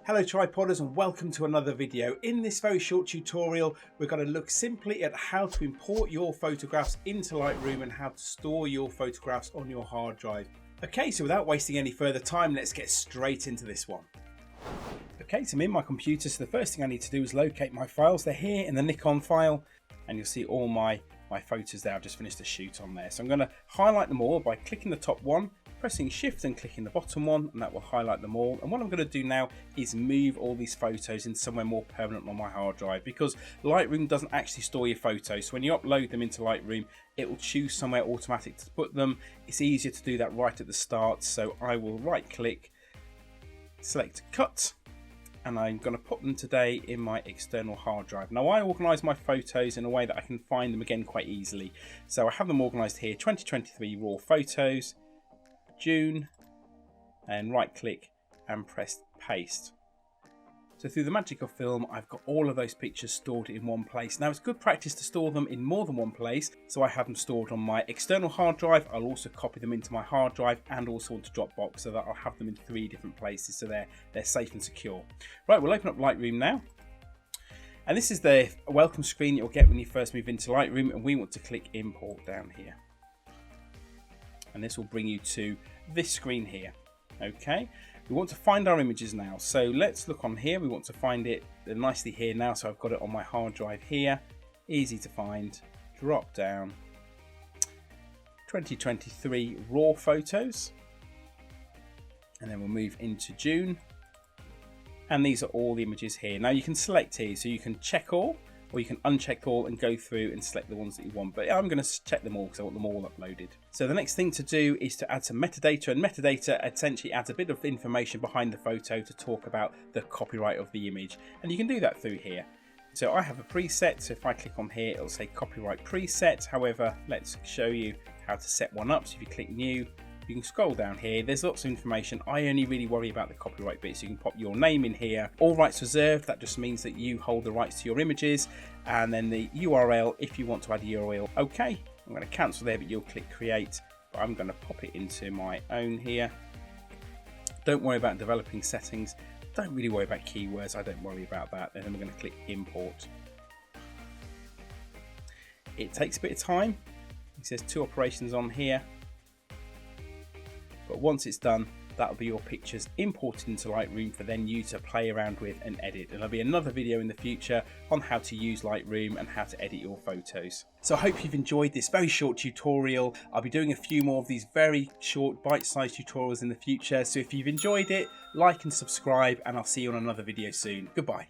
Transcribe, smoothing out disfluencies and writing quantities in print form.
Hello tripoders and welcome to another video. In this very short tutorial we're going to look simply at how to import your photographs into Lightroom and how to store your photographs on your hard drive. Okay, so without wasting any further time, let's get straight into this one. Okay, so I'm in my computer, so the first thing I need to do is locate my files. They're here in the Nikon file and you'll see all my photos there. I've just finished a shoot on there. So I'm going to highlight them all by clicking the top one, pressing shift and clicking the bottom one, and that will highlight them all. And what I'm going to do now is move all these photos into somewhere more permanent on my hard drive, because Lightroom doesn't actually store your photos. So when you upload them into Lightroom, it will choose somewhere automatic to put them. It's easier to do that right at the start. So I will right click, select cut, and I'm going to put them today in my external hard drive. Now I organise my photos in a way that I can find them again quite easily. So I have them organised here, 2023 raw photos, June, and right click and press paste. So through the magic of film, I've got all of those pictures stored in one place. Now it's good practice to store them in more than one place, so I have them stored on my external hard drive. I'll also copy them into my hard drive and also onto Dropbox, so that I'll have them in 3 different places, so they're safe and secure. Right, we'll open up Lightroom now. And this is the welcome screen you'll get when you first move into Lightroom, and we want to click import down here. And this will bring you to this screen here. Okay, we want to find our images now, so let's look on here. We want to find it nicely here now, so I've got it on my hard drive here, easy to find. Drop down, 2023 raw photos, and then we'll move into June, and these are all the images here. Now you can select here, so you can check all or you can uncheck all and go through and select the ones that you want, but I'm going to check them all because I want them all uploaded. So the next thing to do is to add some metadata, and metadata essentially adds a bit of information behind the photo to talk about the copyright of the image, and you can do that through here. So I have a preset, so if I click on here it'll say copyright preset. However, let's show you how to set one up. So if you click new, you can scroll down here, there's lots of information. I only really worry about the copyright bit, so you can pop your name in here. All rights reserved, that just means that you hold the rights to your images, and then the URL if you want to add a URL. Okay, I'm going to cancel there, but you'll click create, but I'm going to pop it into my own here. Don't worry about developing settings, don't really worry about keywords, I don't worry about that. And then we're going to click import. It takes a bit of time, it says 2 operations on here. But once it's done, that'll be your pictures imported into Lightroom for then you to play around with and edit. And there'll be another video in the future on how to use Lightroom and how to edit your photos. So I hope you've enjoyed this very short tutorial. I'll be doing a few more of these very short bite-sized tutorials in the future. So if you've enjoyed it, like and subscribe, and I'll see you on another video soon. Goodbye.